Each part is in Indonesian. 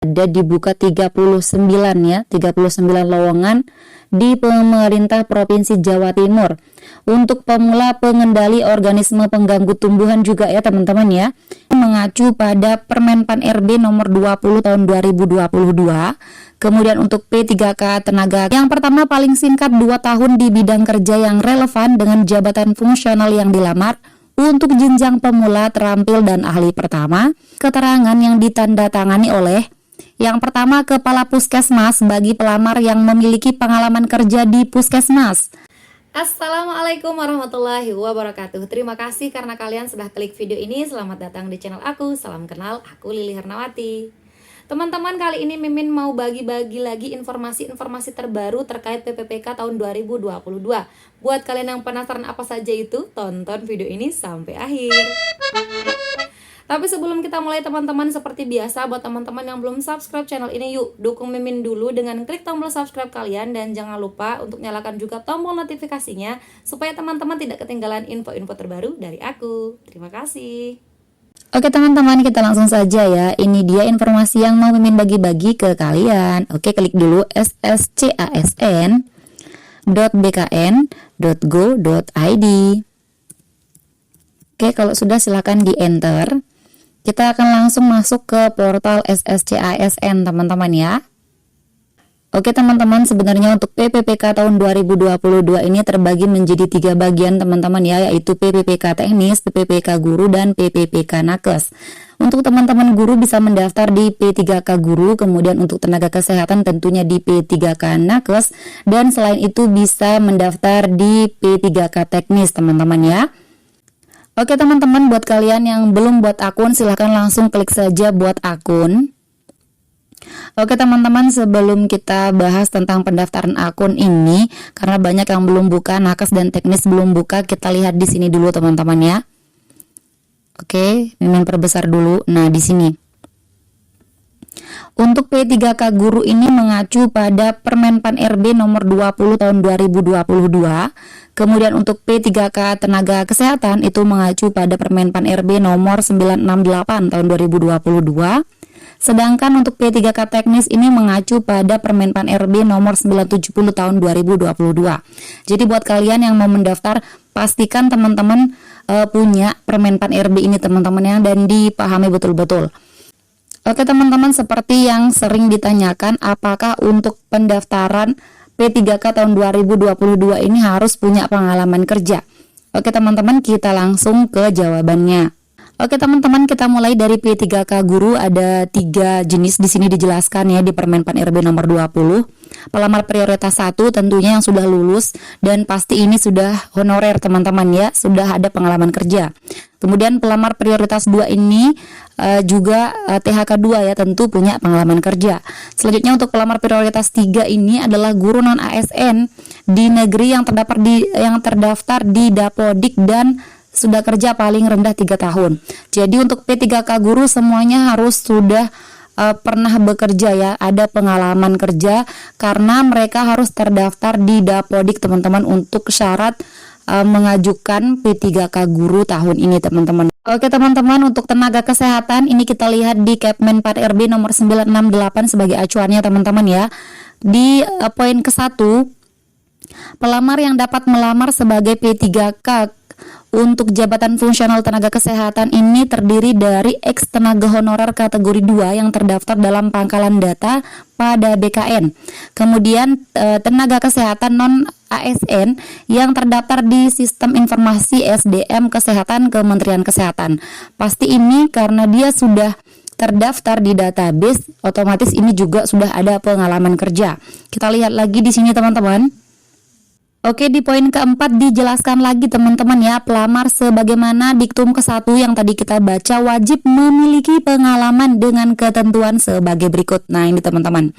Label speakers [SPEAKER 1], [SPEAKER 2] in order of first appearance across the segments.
[SPEAKER 1] ada dibuka 39 ya, 39 lowongan di pemerintah Provinsi Jawa Timur. Untuk pemula pengendali organisme pengganggu tumbuhan juga ya teman-teman ya, mengacu pada Permenpan RB nomor 20 tahun 2022. Kemudian untuk P3K tenaga yang pertama paling singkat 2 tahun di bidang kerja yang relevan dengan jabatan fungsional yang dilamar. Untuk jenjang pemula terampil dan ahli pertama, keterangan yang ditandatangani oleh yang pertama Kepala Puskesmas bagi pelamar yang memiliki pengalaman kerja di Puskesmas.
[SPEAKER 2] Assalamualaikum warahmatullahi wabarakatuh. Terima kasih karena kalian sudah klik video ini. Selamat datang di channel aku. Salam kenal, aku Lili Hernawati. Teman-teman, kali ini Mimin mau bagi-bagi lagi informasi-informasi terbaru terkait PPPK tahun 2022. Buat kalian yang penasaran apa saja itu, tonton video ini sampai akhir. Tapi sebelum kita mulai teman-teman, seperti biasa buat teman-teman yang belum subscribe channel ini, yuk dukung Mimin dulu dengan klik tombol subscribe kalian. Dan jangan lupa untuk nyalakan juga tombol notifikasinya supaya teman-teman tidak ketinggalan info-info terbaru dari aku. Terima kasih.
[SPEAKER 1] Oke teman-teman, kita langsung saja ya. Ini dia informasi yang mau Mimin bagi-bagi ke kalian. Oke, klik dulu sschasn.bkn.go.id. Oke, kalau sudah silakan di enter. Kita akan langsung masuk ke portal SSCASN teman-teman ya. Oke teman-teman, sebenarnya untuk PPPK tahun 2022 ini terbagi menjadi 3 bagian teman-teman ya, yaitu PPPK teknis, PPPK guru, dan PPPK nakes. Untuk teman-teman guru bisa mendaftar di P3K guru, kemudian untuk tenaga kesehatan tentunya di P3K nakes, dan selain itu bisa mendaftar di P3K teknis teman-teman ya. Oke teman-teman, buat kalian yang belum buat akun silahkan langsung klik saja buat akun. Oke teman-teman, sebelum kita bahas tentang pendaftaran akun ini, karena banyak yang belum buka, nakes dan teknis belum buka, kita lihat di sini dulu teman-teman ya. Oke, Mimin perbesar dulu. Nah, di sini. Untuk P3K guru ini mengacu pada Permenpan RB nomor 20 tahun 2022. Kemudian untuk P3K tenaga kesehatan itu mengacu pada Permenpan RB nomor 968 tahun 2022. Sedangkan untuk P3K teknis ini mengacu pada Permenpan RB nomor 970 tahun 2022. Jadi buat kalian yang mau mendaftar, pastikan teman-teman punya Permenpan RB ini teman-teman ya, dan dipahami betul-betul. Oke teman-teman, seperti yang sering ditanyakan, apakah untuk pendaftaran P3K tahun 2022 ini harus punya pengalaman kerja? Oke teman-teman, kita langsung ke jawabannya. Oke teman-teman, kita mulai dari P3K guru. Ada 3 jenis di sini dijelaskan ya di Permenpan RB nomor 20. Pelamar prioritas 1 tentunya yang sudah lulus dan pasti ini sudah honorer teman-teman ya, sudah ada pengalaman kerja. Kemudian pelamar prioritas 2 ini juga THK 2 ya, tentu punya pengalaman kerja. Selanjutnya untuk pelamar prioritas 3 ini adalah guru non ASN di negeri yang terdaftar di Dapodik dan sudah kerja paling rendah 3 tahun. Jadi untuk P3K guru semuanya harus sudah pernah bekerja ya, ada pengalaman kerja, karena mereka harus terdaftar di Dapodik teman-teman untuk syarat mengajukan P3K guru tahun ini teman-teman. Oke teman-teman, untuk tenaga kesehatan ini kita lihat di Kepmen 4 RB nomor 968 sebagai acuannya teman-teman ya. Di poin ke-1, pelamar yang dapat melamar sebagai P3K untuk jabatan fungsional tenaga kesehatan ini terdiri dari ex tenaga honorer kategori 2 yang terdaftar dalam pangkalan data pada BKN. Kemudian tenaga kesehatan non ASN yang terdaftar di Sistem Informasi SDM Kesehatan Kementerian Kesehatan. Pasti ini karena dia sudah terdaftar di database, otomatis ini juga sudah ada pengalaman kerja. Kita lihat lagi di sini teman-teman. Oke, di poin keempat dijelaskan lagi teman-teman ya, pelamar sebagaimana diktum ke-1 yang tadi kita baca wajib memiliki pengalaman dengan ketentuan sebagai berikut. Nah ini teman-teman,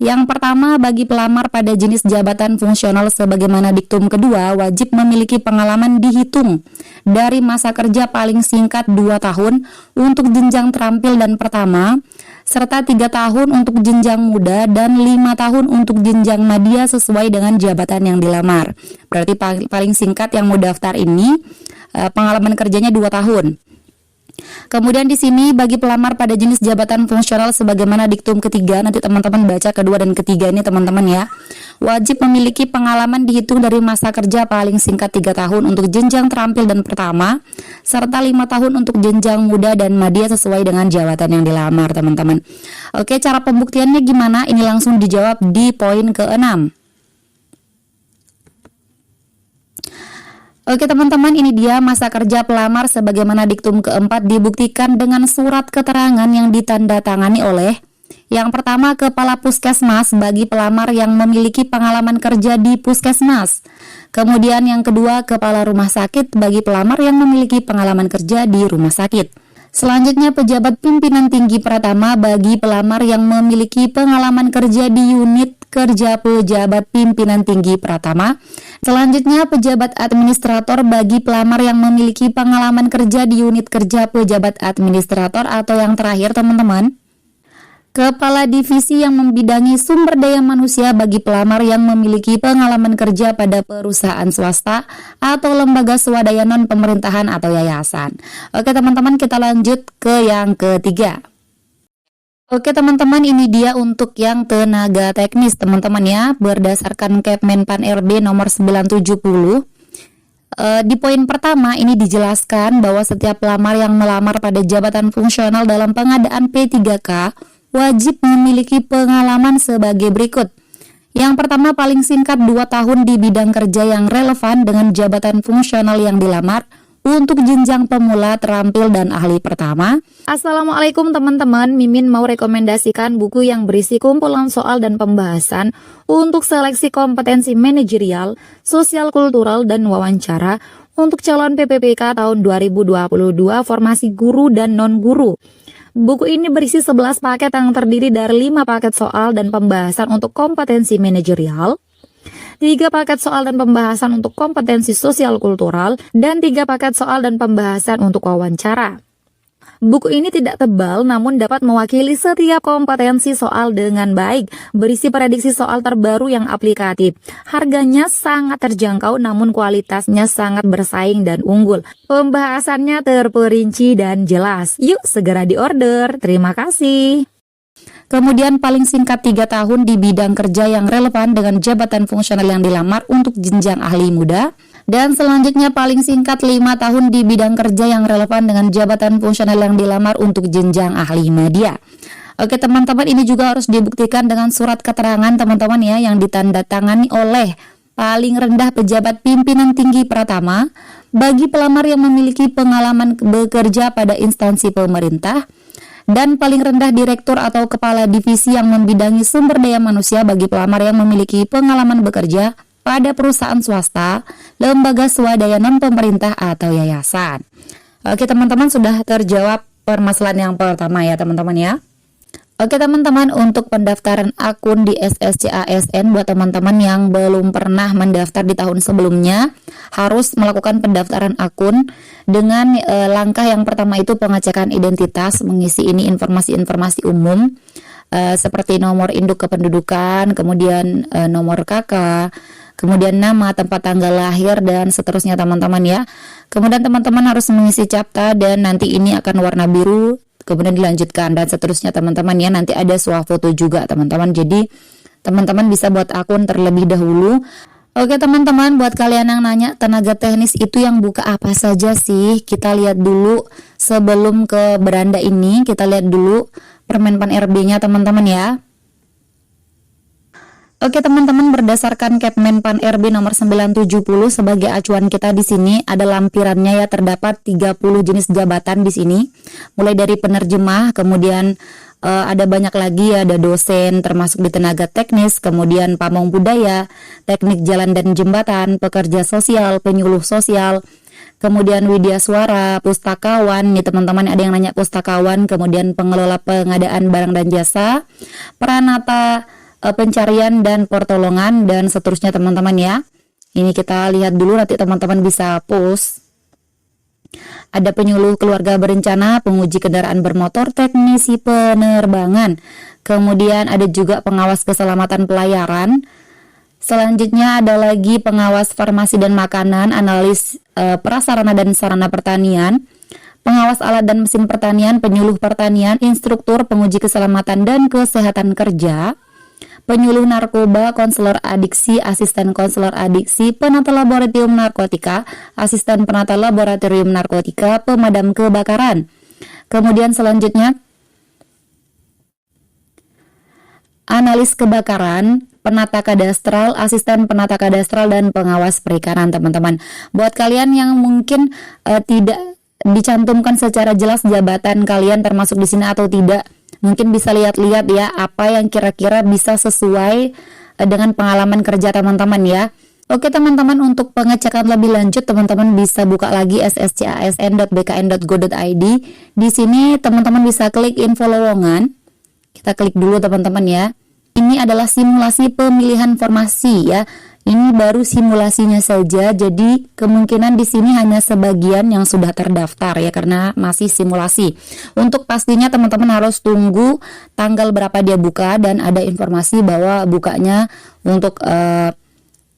[SPEAKER 1] yang pertama bagi pelamar pada jenis jabatan fungsional sebagaimana diktum kedua wajib memiliki pengalaman dihitung dari masa kerja paling singkat 2 tahun untuk jenjang terampil dan pertama, serta 3 tahun untuk jenjang muda dan 5 tahun untuk jenjang madya sesuai dengan jabatan yang dilamar. Berarti paling singkat yang mau daftar ini pengalaman kerjanya 2 tahun. Kemudian di sini bagi pelamar pada jenis jabatan fungsional sebagaimana diktum ketiga, nanti teman-teman baca kedua dan ketiga ini teman-teman ya. Wajib memiliki pengalaman dihitung dari masa kerja paling singkat 3 tahun untuk jenjang terampil dan pertama, serta 5 tahun untuk jenjang muda dan madya sesuai dengan jabatan yang dilamar teman-teman. Oke, cara pembuktiannya gimana? Ini langsung dijawab di poin ke-6. Oke teman-teman, ini dia masa kerja pelamar sebagaimana diktum keempat dibuktikan dengan surat keterangan yang ditandatangani oleh yang pertama Kepala Puskesmas bagi pelamar yang memiliki pengalaman kerja di Puskesmas. Kemudian yang kedua Kepala Rumah Sakit bagi pelamar yang memiliki pengalaman kerja di rumah sakit. Selanjutnya pejabat pimpinan tinggi pratama bagi pelamar yang memiliki pengalaman kerja di unit kerja pejabat pimpinan tinggi pratama. Selanjutnya pejabat administrator bagi pelamar yang memiliki pengalaman kerja di unit kerja pejabat administrator, atau yang terakhir teman-teman, Kepala Divisi yang membidangi sumber daya manusia bagi pelamar yang memiliki pengalaman kerja pada perusahaan swasta atau lembaga swadaya non-pemerintahan atau yayasan. Oke teman-teman, kita lanjut ke yang ketiga. Oke teman-teman, ini dia untuk yang tenaga teknis teman-teman ya, berdasarkan Kepmenpan RB nomor 970. Di poin pertama ini dijelaskan bahwa setiap pelamar yang melamar pada jabatan fungsional dalam pengadaan P3K wajib memiliki pengalaman sebagai berikut. Yang pertama, paling singkat 2 tahun di bidang kerja yang relevan dengan jabatan fungsional yang dilamar untuk jenjang pemula, terampil, dan ahli pertama.
[SPEAKER 2] Assalamualaikum teman-teman, Mimin mau rekomendasikan buku yang berisi kumpulan soal dan pembahasan untuk seleksi kompetensi manajerial, sosial kultural, dan wawancara untuk calon PPPK tahun 2022 formasi guru dan non-guru. Buku ini berisi 11 paket yang terdiri dari 5 paket soal dan pembahasan untuk kompetensi manajerial, 3 paket soal dan pembahasan untuk kompetensi sosial kultural, dan 3 paket soal dan pembahasan untuk wawancara. Buku ini tidak tebal namun dapat mewakili setiap kompetensi soal dengan baik, berisi prediksi soal terbaru yang aplikatif. Harganya sangat terjangkau namun kualitasnya sangat bersaing dan unggul. Pembahasannya terperinci dan jelas. Yuk segera diorder. Terima kasih.
[SPEAKER 1] Kemudian paling singkat 3 tahun di bidang kerja yang relevan dengan jabatan fungsional yang dilamar untuk jenjang ahli muda. Dan selanjutnya paling singkat 5 tahun di bidang kerja yang relevan dengan jabatan fungsional yang dilamar untuk jenjang ahli media. Oke teman-teman, ini juga harus dibuktikan dengan surat keterangan teman-teman ya, yang ditandatangani oleh paling rendah pejabat pimpinan tinggi pratama bagi pelamar yang memiliki pengalaman bekerja pada instansi pemerintah, dan paling rendah direktur atau kepala divisi yang membidangi sumber daya manusia bagi pelamar yang memiliki pengalaman bekerja pada perusahaan swasta, lembaga swadaya non-pemerintah atau yayasan. Oke teman-teman, sudah terjawab permasalahan yang pertama ya teman-teman ya. Oke teman-teman, untuk pendaftaran akun di SSCASN buat teman-teman yang belum pernah mendaftar di tahun sebelumnya, harus melakukan pendaftaran akun dengan langkah yang pertama itu pengecekan identitas, mengisi ini informasi-informasi umum seperti nomor induk kependudukan, kemudian nomor KK, kemudian nama, tempat tanggal lahir, dan seterusnya teman-teman ya. Kemudian teman-teman harus mengisi captcha dan nanti ini akan warna biru, kemudian dilanjutkan dan seterusnya teman-teman ya. Nanti ada swafoto juga teman-teman, jadi teman-teman bisa buat akun terlebih dahulu. Oke teman-teman, buat kalian yang nanya tenaga teknis itu yang buka apa saja sih, kita lihat dulu sebelum ke beranda ini, kita lihat dulu Permenpan RB-nya teman-teman ya. Oke teman-teman, berdasarkan Kepmenpan RB nomor 970 sebagai acuan kita di sini ada lampirannya ya, terdapat 30 jenis jabatan di sini. Mulai dari penerjemah, kemudian ada banyak lagi ya, ada dosen termasuk di tenaga teknis, kemudian pamong budaya, teknik jalan dan jembatan, pekerja sosial, penyuluh sosial, kemudian widya suara, pustakawan, nih teman-teman ada yang nanya pustakawan, kemudian pengelola pengadaan barang dan jasa, peranata pencarian dan pertolongan, dan seterusnya teman-teman ya. Ini kita lihat dulu, nanti teman-teman bisa post. Ada penyuluh keluarga berencana, penguji kendaraan bermotor, teknisi penerbangan, kemudian ada juga pengawas keselamatan pelayaran. Selanjutnya ada lagi pengawas farmasi dan makanan, analis prasarana dan sarana pertanian, pengawas alat dan mesin pertanian, penyuluh pertanian, instruktur, penguji keselamatan dan kesehatan kerja, penyuluh narkoba, konselor adiksi, asisten konselor adiksi, penata laboratorium narkotika, asisten penata laboratorium narkotika, pemadam kebakaran. Kemudian selanjutnya analis kebakaran, penata kadastral, asisten penata kadastral, dan pengawas perikanan, teman-teman. Buat kalian yang mungkin tidak dicantumkan secara jelas jabatan kalian termasuk di sini atau tidak, mungkin bisa lihat-lihat ya apa yang kira-kira bisa sesuai dengan pengalaman kerja teman-teman ya. Oke teman-teman, untuk pengecekan lebih lanjut teman-teman bisa buka lagi sscasn.bkn.go.id. Di sini teman-teman bisa klik info lowongan. Kita klik dulu teman-teman ya. Ini adalah simulasi pemilihan formasi ya. Ini baru simulasinya saja, jadi kemungkinan di sini hanya sebagian yang sudah terdaftar ya, karena masih simulasi. Untuk pastinya teman-teman harus tunggu tanggal berapa dia buka, dan ada informasi bahwa bukanya untuk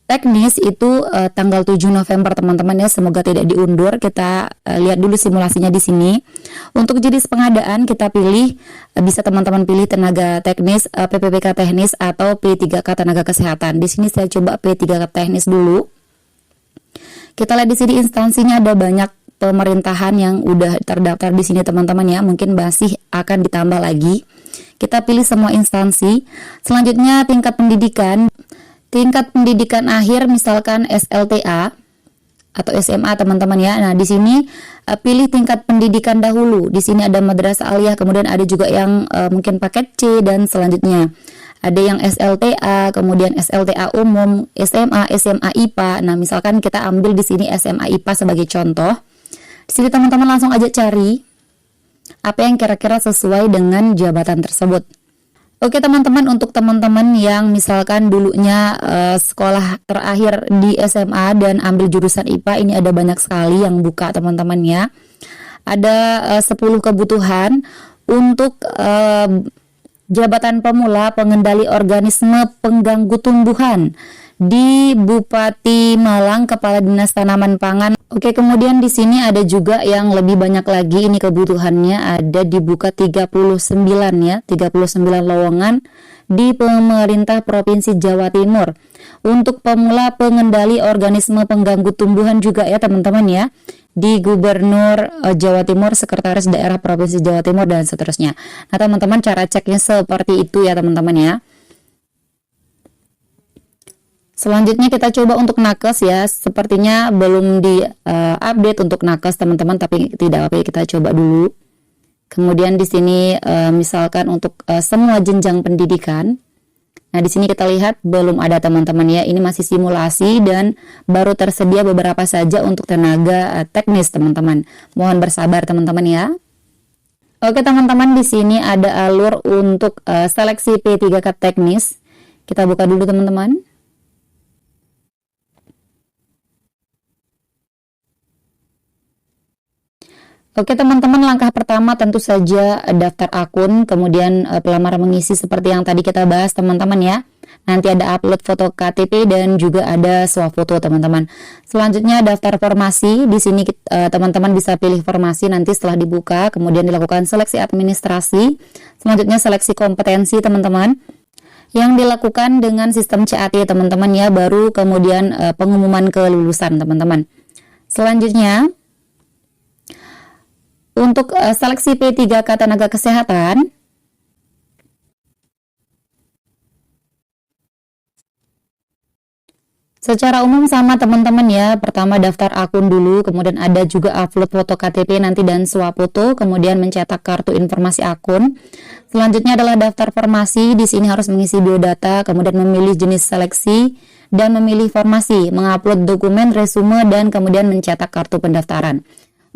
[SPEAKER 1] teknis itu tanggal 7 November teman-teman ya. Semoga tidak diundur. Kita lihat dulu simulasinya di sini. Untuk jenis pengadaan kita pilih, bisa teman-teman pilih tenaga teknis, PPPK teknis atau P3K tenaga kesehatan. Di sini saya coba P3K teknis dulu. Kita lihat di sini instansinya ada banyak pemerintahan yang udah terdaftar di sini teman-teman ya. Mungkin masih akan ditambah lagi. Kita pilih semua instansi. Selanjutnya tingkat pendidikan. Tingkat pendidikan akhir misalkan SLTA atau SMA teman-teman ya. Nah, di sini pilih tingkat pendidikan dahulu. Di sini ada madrasah aliyah, kemudian ada juga yang mungkin paket C, dan selanjutnya ada yang SLTA, kemudian SLTA umum, SMA, SMA IPA. Nah, misalkan kita ambil di sini SMA IPA sebagai contoh. Di sini teman-teman langsung aja cari apa yang kira-kira sesuai dengan jabatan tersebut. Oke teman-teman, untuk teman-teman yang misalkan dulunya sekolah terakhir di SMA dan ambil jurusan IPA, ini ada banyak sekali yang buka teman-teman ya. Ada 10 kebutuhan untuk jabatan pemula pengendali organisme pengganggu tumbuhan di Bupati Malang, Kepala Dinas Tanaman Pangan. Oke, kemudian di sini ada juga yang lebih banyak lagi, ini kebutuhannya ada dibuka 39 ya, 39 lowongan di pemerintah Provinsi Jawa Timur. Untuk pemula pengendali organisme pengganggu tumbuhan juga ya teman-teman ya, di Gubernur Jawa Timur, Sekretaris Daerah Provinsi Jawa Timur, dan seterusnya. Nah teman-teman, cara ceknya seperti itu ya teman-teman ya. Selanjutnya kita coba untuk nakes ya, sepertinya belum di update untuk nakes teman-teman, tapi tidak apa-apa, kita coba dulu. Kemudian di sini misalkan untuk semua jenjang pendidikan. Nah, di sini kita lihat belum ada teman-teman ya, ini masih simulasi dan baru tersedia beberapa saja untuk tenaga teknis teman-teman. Mohon bersabar teman-teman ya. Oke teman-teman, di sini ada alur untuk seleksi P3K teknis. Kita buka dulu teman-teman. Oke teman-teman, langkah pertama tentu saja daftar akun, kemudian pelamar mengisi seperti yang tadi kita bahas teman-teman ya. Nanti ada upload foto KTP dan juga ada swafoto teman-teman. Selanjutnya daftar formasi. Di sini teman-teman bisa pilih formasi nanti setelah dibuka, kemudian dilakukan seleksi administrasi. Selanjutnya seleksi kompetensi teman-teman, yang dilakukan dengan sistem CAT teman-teman ya, baru kemudian pengumuman kelulusan teman-teman. Selanjutnya untuk seleksi P3K tenaga kesehatan, secara umum sama teman-teman ya. Pertama daftar akun dulu, kemudian ada juga upload foto KTP nanti dan swafoto, kemudian mencetak kartu informasi akun. Selanjutnya adalah daftar formasi. Di sini harus mengisi biodata, kemudian memilih jenis seleksi dan memilih formasi, mengupload dokumen, resume, dan kemudian mencetak kartu pendaftaran.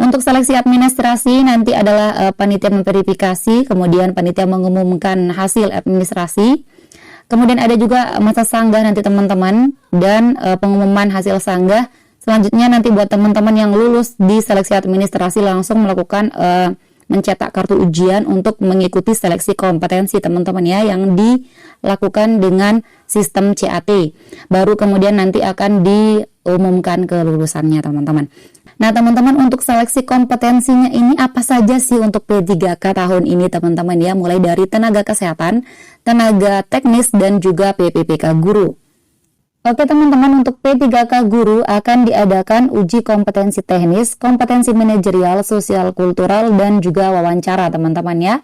[SPEAKER 1] Untuk seleksi administrasi nanti adalah panitia memverifikasi, kemudian panitia mengumumkan hasil administrasi. Kemudian ada juga masa sanggah nanti teman-teman, dan pengumuman hasil sanggah. Selanjutnya nanti buat teman-teman yang lulus di seleksi administrasi langsung melakukan mencetak kartu ujian untuk mengikuti seleksi kompetensi teman-teman ya, yang dilakukan dengan sistem CAT. Baru kemudian nanti akan diumumkan kelulusannya teman-teman. Nah, teman-teman, untuk seleksi kompetensinya ini apa saja sih untuk P3K tahun ini, teman-teman ya? Mulai dari tenaga kesehatan, tenaga teknis, dan juga PPPK guru. Oke teman-teman, untuk P3K guru akan diadakan uji kompetensi teknis, kompetensi manajerial, sosial kultural, dan juga wawancara teman-teman ya.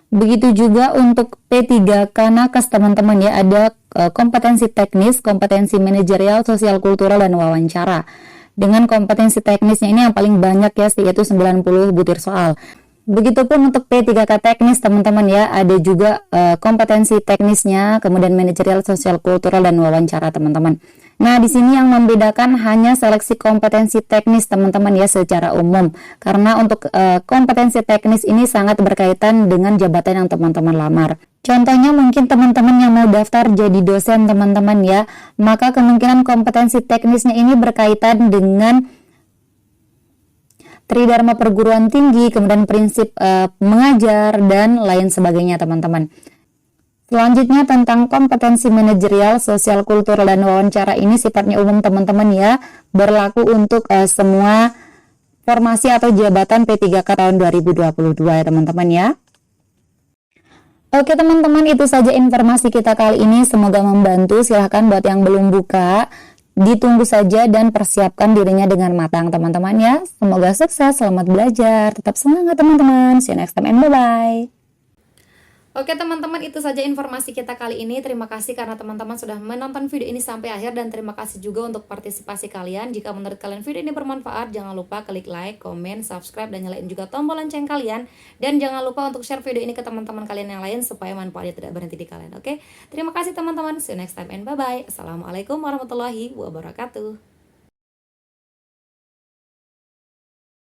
[SPEAKER 1] Begitu juga untuk P3K nakes teman-teman ya, ada kompetensi teknis, kompetensi manajerial, sosial kultural, dan wawancara. Dengan kompetensi teknisnya ini yang paling banyak ya, yaitu 90 butir soal. Begitupun untuk P3K teknis teman-teman ya, ada juga kompetensi teknisnya, kemudian manajerial, sosial kultural, dan wawancara teman-teman. Nah, di sini yang membedakan hanya seleksi kompetensi teknis teman-teman ya secara umum. Karena untuk kompetensi teknis ini sangat berkaitan dengan jabatan yang teman-teman lamar. Contohnya mungkin teman-teman yang mau daftar jadi dosen teman-teman ya, maka kemungkinan kompetensi teknisnya ini berkaitan dengan Tridharma perguruan tinggi, kemudian prinsip mengajar, dan lain sebagainya teman-teman. Selanjutnya tentang kompetensi manajerial, sosial kultural, dan wawancara ini sifatnya umum teman-teman ya, berlaku untuk semua formasi atau jabatan P3K tahun 2022 ya teman-teman ya. Oke teman-teman, itu saja informasi kita kali ini, semoga membantu. Silahkan buat yang belum buka, ditunggu saja dan persiapkan dirinya dengan matang teman-teman ya. Semoga sukses, selamat belajar, tetap semangat teman-teman. See you next time and bye-bye.
[SPEAKER 2] Oke teman-teman, itu saja informasi kita kali ini. Terima kasih karena teman-teman sudah menonton video ini sampai akhir, dan terima kasih juga untuk partisipasi kalian. Jika menurut kalian video ini bermanfaat, jangan lupa klik like, komen, subscribe, dan nyalain juga tombol lonceng kalian. Dan jangan lupa untuk share video ini ke teman-teman kalian yang lain supaya manfaatnya tidak berhenti di kalian. Oke, terima kasih teman-teman. See you next time and bye-bye. Assalamualaikum warahmatullahi wabarakatuh.